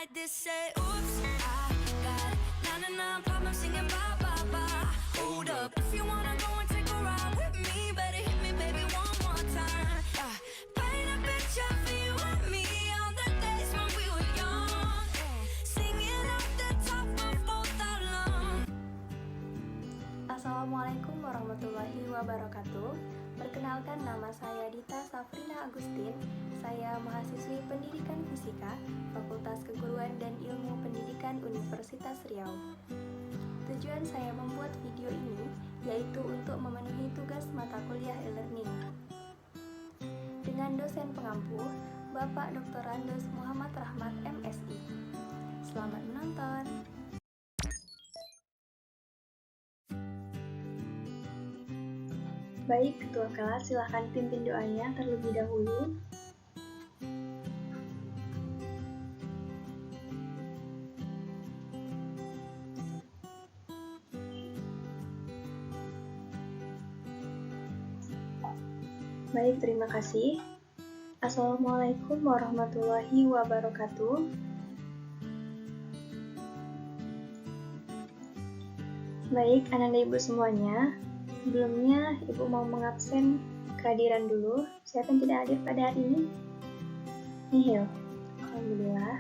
like this, say, oops, I got 99 problems singing bye, bye, bye. Hold up, if you wanna go and take a ride with me, better hit me, baby, one more time. Paint a picture for you and me on the days when we were young, singing off the top of both our lungs. Assalamualaikum warahmatullahi wabarakatuh. Perkenalkan, nama saya Dita Safrina Agustin. Saya mahasiswi Pendidikan Fisika, Fakultas Keguruan dan Ilmu Pendidikan Universitas Riau. Tujuan saya membuat video ini yaitu untuk memenuhi tugas mata kuliah e-learning. Dengan dosen pengampu, Bapak Dr. Andes Muhammad Rahmat, MSI. Selamat menonton. Baik, ketua kelas, silahkan pimpin doanya terlebih dahulu. Baik, terima kasih. Assalamualaikum warahmatullahi wabarakatuh. Baik, anak dan ibu semuanya, sebelumnya ibu mau mengabsen kehadiran dulu. Siapa yang tidak hadir pada hari ini? Nihil. Alhamdulillah.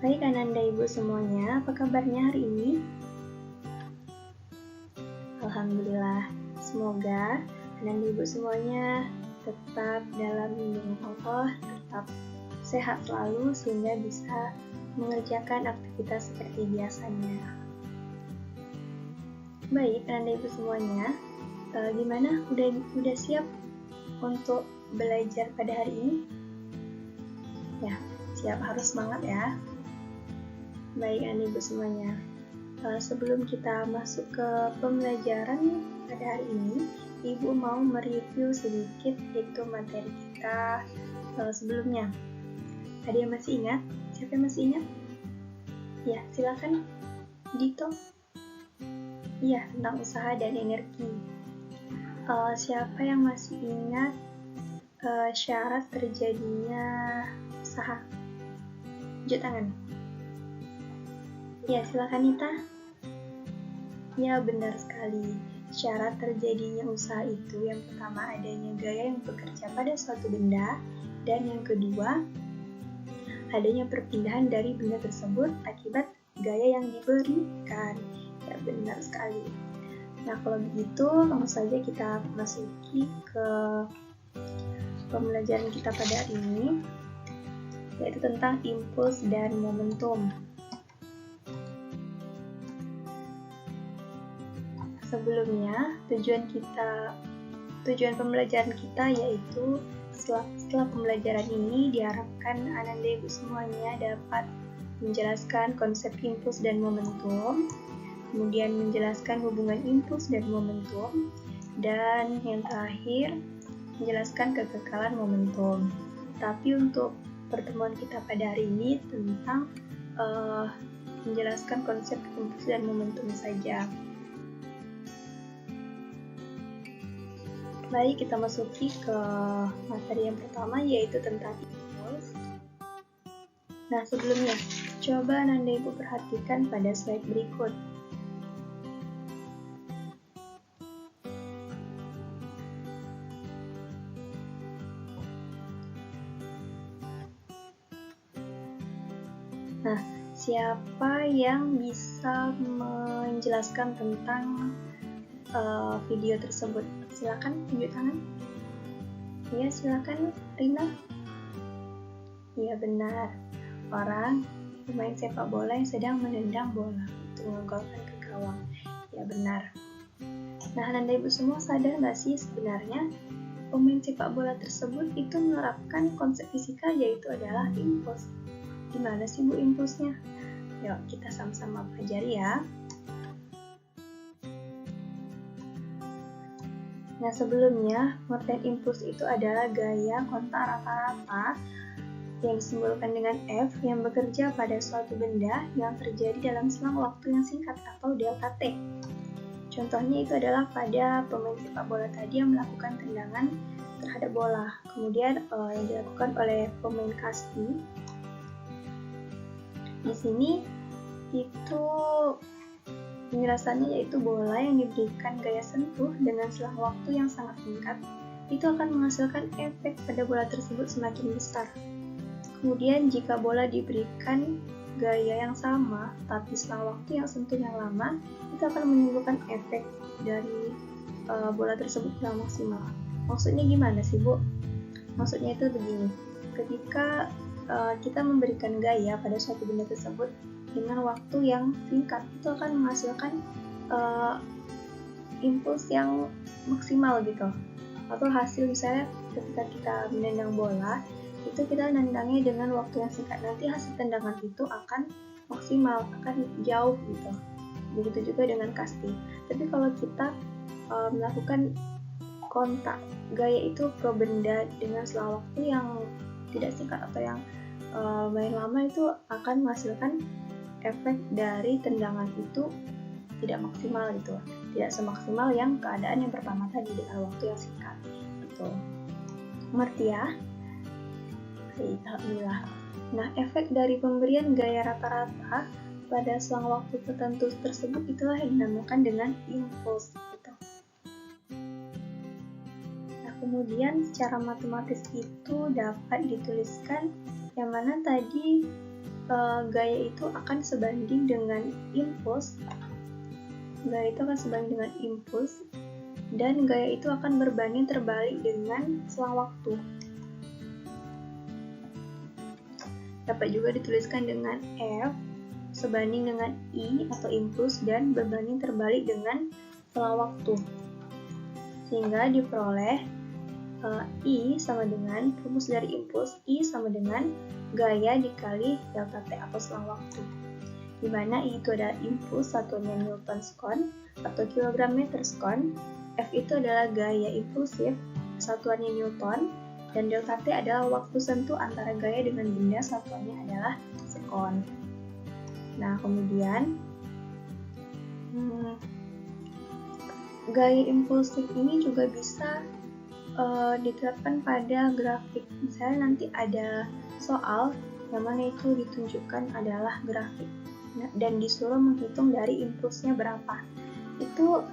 Baik, anak dan ibu semuanya, apa kabarnya hari ini? Alhamdulillah. Semoga anak dan ibu semuanya tetap dalam lindungan Allah, tetap sehat selalu sehingga bisa mengerjakan aktivitas seperti biasanya. Baik, anak dan ibu semuanya, gimana? Udah siap untuk belajar pada hari ini? Ya, siap, harus semangat ya. Baik, anak dan ibu semuanya. Sebelum kita masuk ke pembelajaran pada hari ini, ibu mau mereview sedikit itu materi kita sebelumnya. Ada yang masih ingat? Siapa yang masih ingat? Ya, silakan. Dito. Iya, tentang usaha dan energi. Siapa yang masih ingat syarat terjadinya usaha? Tunjuk tangan. Ya, silakan Nita. Ya, benar sekali. Syarat terjadinya usaha itu yang pertama adanya gaya yang bekerja pada suatu benda, dan yang kedua adanya perpindahan dari benda tersebut akibat gaya yang diberikan. Ya, benar sekali. Nah, kalau begitu langsung saja kita masuki ke pembelajaran kita pada hari ini, yaitu tentang impuls dan momentum. Sebelumnya, tujuan pembelajaran kita yaitu setelah pembelajaran ini diharapkan anak dan ibu semuanya dapat menjelaskan konsep impuls dan momentum, kemudian menjelaskan hubungan impuls dan momentum, dan yang terakhir menjelaskan kekekalan momentum. Tapi untuk pertemuan kita pada hari ini tentang menjelaskan konsep impuls dan momentum saja. Baik, kita masuki ke materi yang pertama, yaitu tentang impuls. Nah, sebelumnya, coba anak dan ibu perhatikan pada slide berikut. Nah, siapa yang bisa menjelaskan tentang video tersebut? Silakan tunjuk tangan. Ya, silakan Rina. Iya, benar. Orang pemain sepak bola yang sedang menendang bola untuk menggolkan ke gawang. Ya, benar. Nah, anak ibu semua sadar nggak sih sebenarnya pemain sepak bola tersebut itu menerapkan konsep fisika yaitu adalah impuls. Gimana sih Bu impulsnya? Yuk, kita sama-sama pelajari ya. Nah, sebelumnya, pengertian impuls itu adalah gaya kontak rata-rata yang disimbolkan dengan F yang bekerja pada suatu benda yang terjadi dalam selang waktu yang singkat atau delta T. Contohnya itu adalah pada pemain sepak bola tadi yang melakukan tendangan terhadap bola. Kemudian yang dilakukan oleh pemain kasti di sini itu penjelasannya yaitu bola yang diberikan gaya sentuh dengan selang waktu yang sangat singkat itu akan menghasilkan efek pada bola tersebut semakin besar. Kemudian jika bola diberikan gaya yang sama tapi selang waktu yang sentuh yang lama itu akan menimbulkan efek dari bola tersebut yang maksimal. Maksudnya gimana sih, Bu? Maksudnya itu begini, ketika kita memberikan gaya pada suatu benda tersebut dengan waktu yang singkat itu akan menghasilkan impuls yang maksimal gitu. Atau hasil misalnya ketika kita menendang bola itu kita nendangnya dengan waktu yang singkat, nanti hasil tendangan itu akan maksimal, akan jauh gitu. Begitu juga dengan kasti. Tapi kalau kita melakukan kontak gaya itu ke benda dengan selang waktu yang tidak singkat atau yang main lama itu akan menghasilkan efek dari tendangan itu tidak maksimal gitu, tidak semaksimal yang keadaan yang pertama tadi dengan waktu yang singkat gitu. Mengerti ya? Alhamdulillah. Nah, efek dari pemberian gaya rata-rata pada selang waktu tertentu tersebut itulah yang dinamakan dengan impuls gitu. Nah, kemudian secara matematis itu dapat dituliskan yang mana tadi gaya itu akan sebanding dengan impuls. Gaya itu akan sebanding dengan impuls dan gaya itu akan berbanding terbalik dengan selang waktu. Dapat juga dituliskan dengan F sebanding dengan I atau impuls dan berbanding terbalik dengan selang waktu. Sehingga diperoleh I sama dengan rumus dari impuls, I sama dengan gaya dikali delta T atau selang waktu. Di mana I itu adalah impuls, satuannya Newton sekon atau kilogram meter sekon. F itu adalah gaya impulsif, satuannya Newton, dan delta T adalah waktu sentuh antara gaya dengan benda, satuannya adalah sekon. Nah, kemudian gaya impulsif ini juga bisa diterapkan pada grafik. Misalnya nanti ada soal yang mana itu ditunjukkan adalah grafik dan disuruh menghitung dari impulsnya berapa. Itu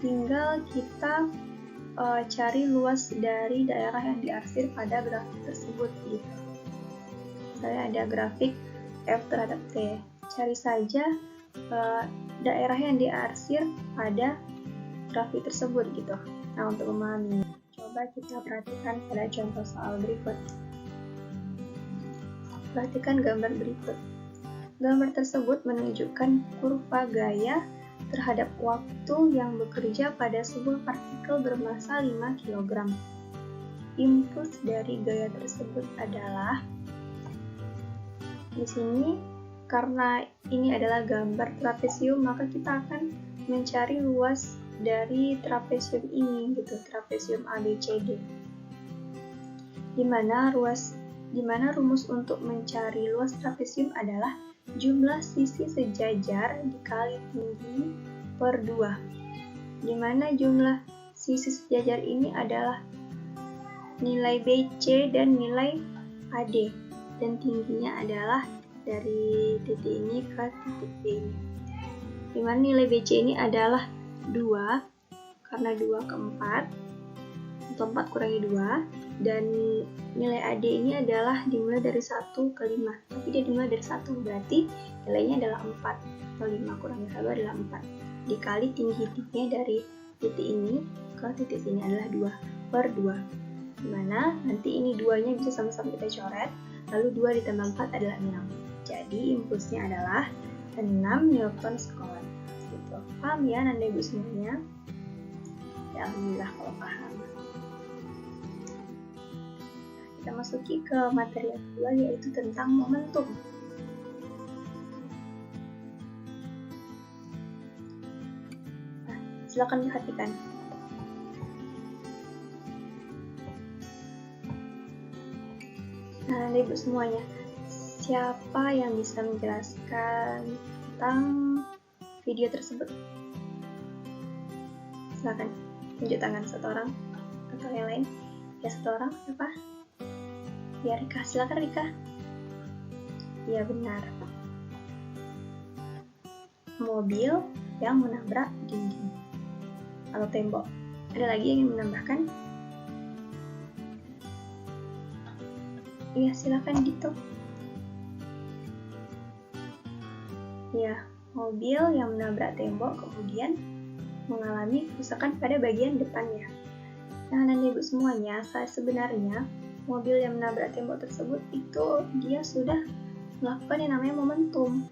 tinggal kita cari luas dari daerah yang diarsir pada grafik tersebut gitu. Misalnya ada grafik F terhadap T, cari saja daerah yang diarsir pada grafik tersebut gitu. Nah, untuk memahami, coba kita perhatikan pada contoh soal berikut. Perhatikan gambar berikut. Gambar tersebut menunjukkan kurva gaya terhadap waktu yang bekerja pada sebuah partikel bermassa 5 kg. Impuls dari gaya tersebut adalah, di sini karena ini adalah gambar trapesium, maka kita akan mencari luas dari trapesium ini gitu, trapesium ABCD. Di mana rumus untuk mencari luas trapesium adalah jumlah sisi sejajar dikali tinggi per 2. Di mana jumlah sisi sejajar ini adalah nilai BC dan nilai AD, dan tingginya adalah dari titik ini ke titik B ini. Di mana nilai BC ini adalah 2 karena 2 ke 4 atau 4 kurangi 2, dan nilai AD ini adalah dimulai dari 1 ke 5, tapi dia dimulai dari 1, berarti nilainya adalah 4, atau 5 kurangi 1 adalah 4, dikali tinggi-tingginya dari titik ini ke titik sini adalah 2 per 2, dimana nanti ini 2 nya bisa sama-sama kita coret, lalu 2 ditambah 4 adalah 6, jadi impulsnya adalah 6 Newton sekon. Gitu. Paham ya Anda Ibu semuanya? Ya, alhamdulillah kalau paham. Kita masuki ke materi yang kedua, yaitu tentang momentum. Nah, silakan perhatikan. Nah, Ibu semuanya, siapa yang bisa menjelaskan tentang video tersebut? Silakan tunjuk tangan satu orang atau yang lain Ya, satu orang siapa? Ya, Rika. Silakan Rika. Iya, benar. Mobil yang menabrak dinding atau tembok. Ada lagi yang ingin menambahkan? Iya, silakan Dito. Ya, mobil yang menabrak tembok kemudian mengalami kerusakan pada bagian depannya. Nah, dan ibu semuanya, sebenarnya mobil yang menabrak tembok tersebut itu dia sudah melakukan yang namanya momentum.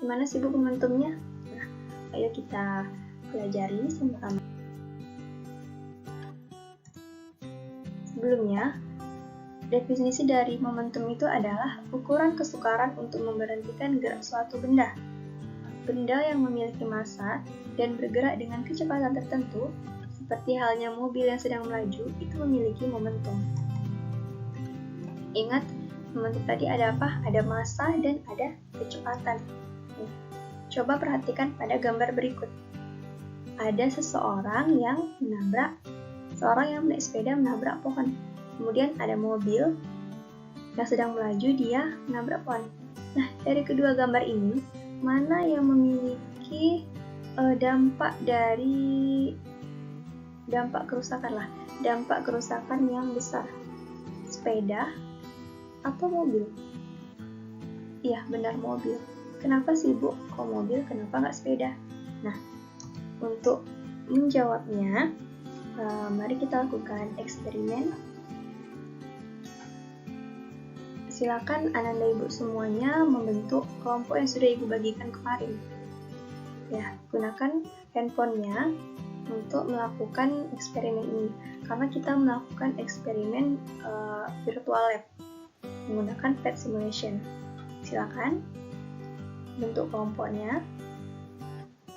Gimana sih Bu momentumnya? Nah, ayo kita pelajari sama-sama. Sebelumnya, definisi dari momentum itu adalah ukuran kesukaran untuk memberhentikan gerak suatu benda. Benda yang memiliki massa dan bergerak dengan kecepatan tertentu, seperti halnya mobil yang sedang melaju, itu memiliki momentum. Ingat, momentum tadi ada apa? Ada massa dan ada kecepatan. Coba perhatikan pada gambar berikut. Ada seorang yang naik sepeda menabrak pohon. Kemudian ada mobil yang sedang melaju, dia menabrak pohon. Nah, dari kedua gambar ini, mana yang memiliki dampak kerusakan yang besar? Sepeda atau mobil? Iya, benar mobil. Kenapa sih Bu? Kok mobil? Kenapa nggak sepeda? Nah, untuk menjawabnya, mari kita lakukan eksperimen. Silakan Ananda Ibu semuanya membentuk kelompok yang sudah Ibu bagikan kemarin. Ya, gunakan handphonenya untuk melakukan eksperimen ini. Karena kita melakukan eksperimen virtual lab menggunakan pet simulation. Silakan bentuk kelompoknya,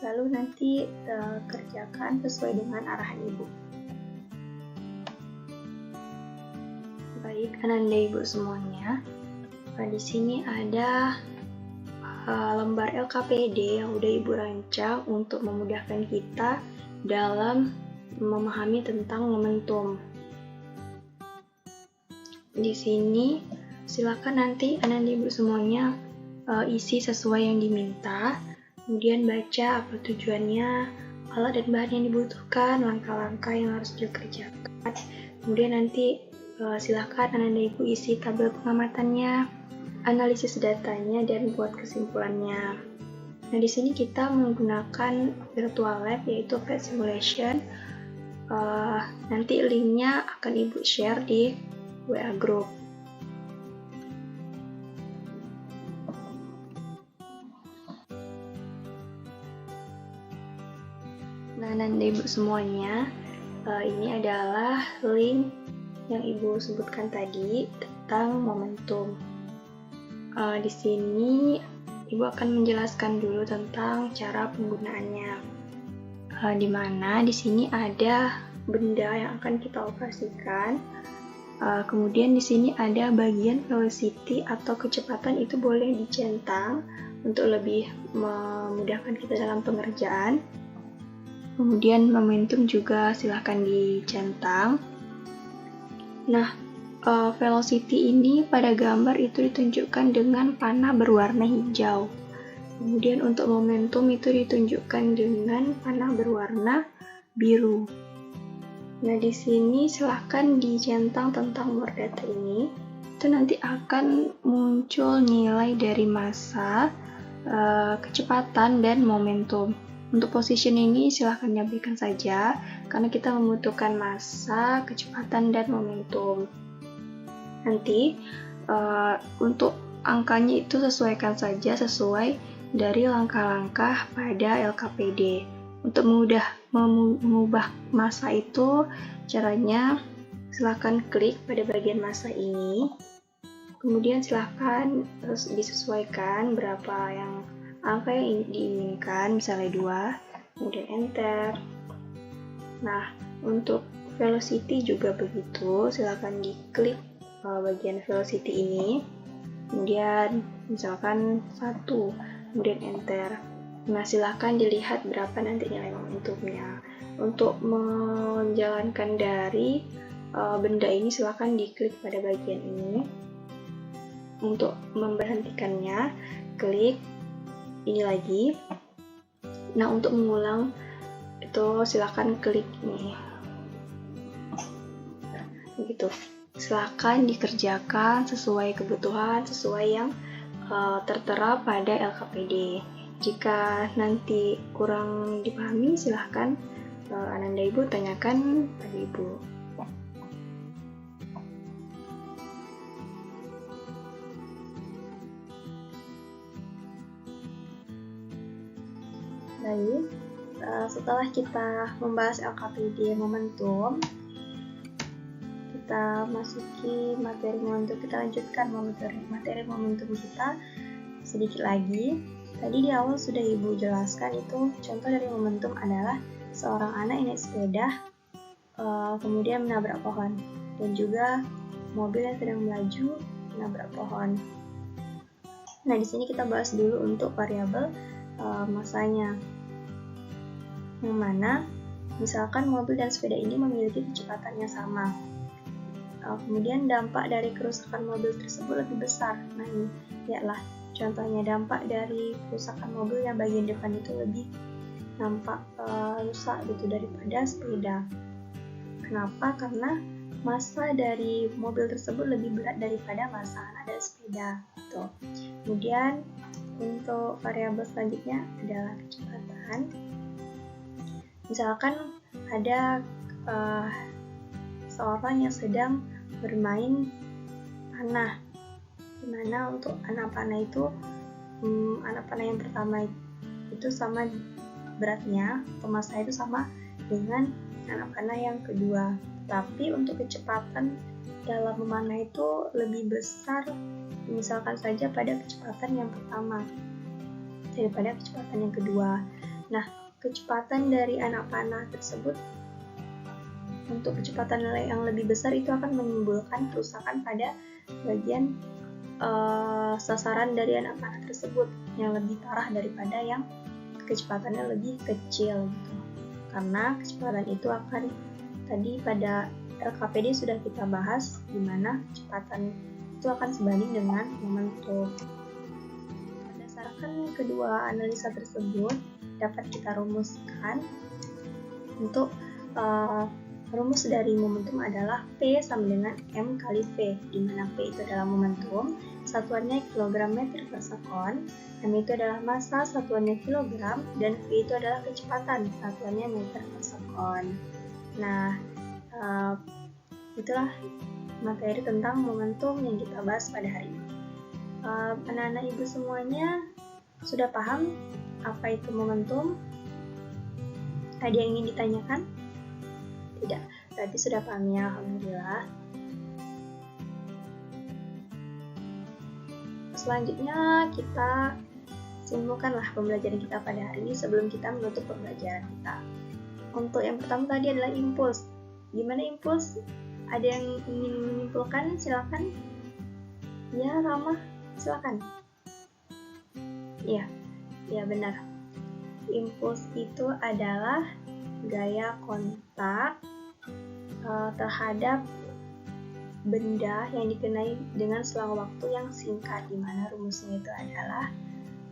lalu nanti kerjakan sesuai dengan arahan Ibu. Baik, Ananda Ibu semuanya. Di sini ada lembar LKPD yang udah Ibu rancang untuk memudahkan kita dalam memahami tentang momentum. Di sini silakan nanti Ananda Ibu semuanya isi sesuai yang diminta, kemudian baca apa tujuannya, alat dan bahan yang dibutuhkan, langkah-langkah yang harus dikerjakan. Kemudian nanti silakan Ananda Ibu isi tabel pengamatannya, analisis datanya, dan buat kesimpulannya. Nah, di sini kita menggunakan virtual lab yaitu pet simulation. Nanti linknya akan Ibu share di WA group. Nah, nanti Ibu semuanya, ini adalah link yang Ibu sebutkan tadi tentang momentum. Di sini Ibu akan menjelaskan dulu tentang cara penggunaannya. Di mana di sini ada benda yang akan kita operasikan. Kemudian di sini ada bagian velocity atau kecepatan, itu boleh dicentang untuk lebih memudahkan kita dalam pengerjaan. Kemudian momentum juga silahkan dicentang. Nah, velocity ini pada gambar itu ditunjukkan dengan panah berwarna hijau. Kemudian untuk momentum itu ditunjukkan dengan panah berwarna biru. Nah, di sini silahkan dicentang tentang word data ini. Itu nanti akan muncul nilai dari massa, kecepatan, dan momentum. Untuk position ini silahkan nyampaikan saja, karena kita membutuhkan massa, kecepatan, dan momentum. Nanti untuk angkanya itu sesuaikan saja sesuai dari langkah-langkah pada LKPD. Untuk mengubah massa itu, caranya silahkan klik pada bagian massa ini. Kemudian silahkan disesuaikan berapa angka yang diinginkan, misalnya 2, kemudian enter. Nah, untuk velocity juga begitu, silakan diklik bagian velocity ini, kemudian misalkan 1, kemudian enter. Nah, silakan dilihat berapa nanti nilai momentumnya. Untuk menjalankan dari benda ini silakan diklik pada bagian ini. Untuk memberhentikannya, klik ini lagi. Nah, untuk mengulang itu silakan klik ini. Begitu. Silakan dikerjakan sesuai kebutuhan, sesuai yang tertera pada LKPD. Jika nanti kurang dipahami, silahkan Ananda Ibu tanyakan pada Ibu. Baik, setelah kita membahas LKPD momentum, kita masuki materi momentum, kita lanjutkan materi momentum kita sedikit lagi. Tadi di awal sudah Ibu jelaskan itu contoh dari momentum adalah seorang anak naik sepeda kemudian menabrak pohon, dan juga mobil yang sedang melaju menabrak pohon. Nah, di sini kita bahas dulu untuk variabel masanya, yang mana misalkan mobil dan sepeda ini memiliki kecepatan yang sama. Kemudian dampak dari kerusakan mobil tersebut lebih besar. Nah, ini lihatlah contohnya, dampak dari kerusakan mobil yang bagian depan itu lebih nampak rusak gitu daripada sepeda. Kenapa? Karena massa dari mobil tersebut lebih berat daripada massa anak dan sepeda gitu. Kemudian untuk variabel selanjutnya adalah kecepatan. Misalkan ada seorang yang sedang bermain panah, dimana untuk anak panah itu anak panah yang pertama itu sama beratnya, atau massa itu sama dengan anak panah yang kedua, tapi untuk kecepatan dalam memanah itu lebih besar, misalkan saja pada kecepatan yang pertama daripada kecepatan yang kedua. Nah, kecepatan dari anak panah tersebut untuk kecepatan yang lebih besar itu akan menimbulkan kerusakan pada bagian sasaran dari anak panah tersebut yang lebih parah daripada yang kecepatannya lebih kecil gitu. Karena kecepatan itu akan, tadi pada LKPD sudah kita bahas di mana kecepatan itu akan sebanding dengan momentum. Berdasarkan kedua analisa tersebut dapat kita rumuskan untuk rumus dari momentum adalah P sama dengan M kali V, di mana P itu adalah momentum, satuannya kilogram meter per sekon, M itu adalah massa, satuannya kilogram, dan V itu adalah kecepatan, satuannya meter per sekon. Nah, itulah materi tentang momentum yang kita bahas pada hari ini. Anak-anak Ibu semuanya sudah paham apa itu momentum? Ada yang ingin ditanyakan? Tidak, berarti sudah paham ya, alhamdulillah. Selanjutnya kita simpulkanlah pembelajaran kita pada hari ini sebelum kita menutup pembelajaran kita. Untuk yang pertama tadi adalah impuls. Gimana impuls? Ada yang ingin menyimpulkan? Silakan. Ya, Rama, silakan. Iya, benar. Impuls itu adalah gaya kontak terhadap benda yang dikenai dengan selang waktu yang singkat, di mana rumusnya itu adalah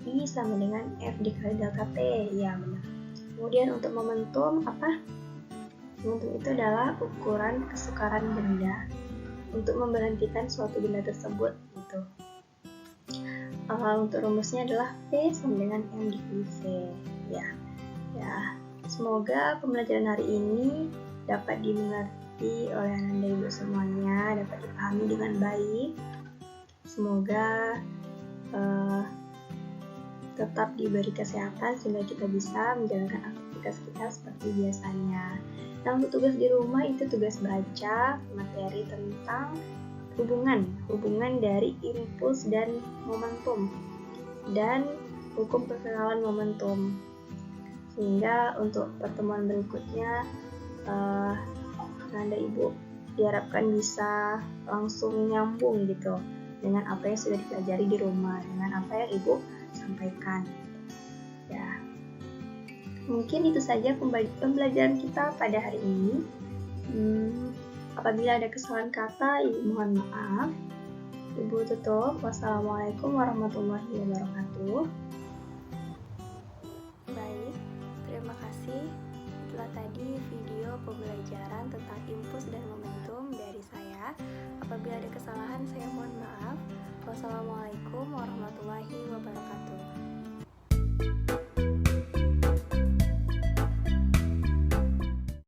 I sama dengan F dikali delta T. Ya, benar. Kemudian untuk momentum apa? Momentum itu adalah ukuran kesukaran benda untuk memberhentikan suatu benda tersebut gitu. Untuk rumusnya adalah P sama dengan M dikali V. Ya. Semoga pembelajaran hari ini dapat dimengerti oleh Ananda Ibu semuanya, dapat dipahami dengan baik. Semoga tetap diberi kesehatan sehingga kita bisa menjalankan aktivitas kita seperti biasanya. Nah, untuk tugas di rumah itu tugas baca materi tentang hubungan dari impuls dan momentum, dan hukum perkenalan momentum. Sehingga untuk pertemuan berikutnya Ananda Ibu diharapkan bisa langsung nyambung gitu dengan apa yang sudah dipelajari di rumah, dengan apa yang Ibu sampaikan. Ya, mungkin itu saja pembelajaran kita pada hari ini. Apabila ada kesalahan kata, Ibu mohon maaf. Ibu tutup. Wassalamualaikum warahmatullahi wabarakatuh. Baik, terima kasih. Itulah tadi video pembelajaran tentang impuls dan momentum dari saya. Apabila ada kesalahan, saya mohon maaf. Wassalamualaikum warahmatullahi wabarakatuh.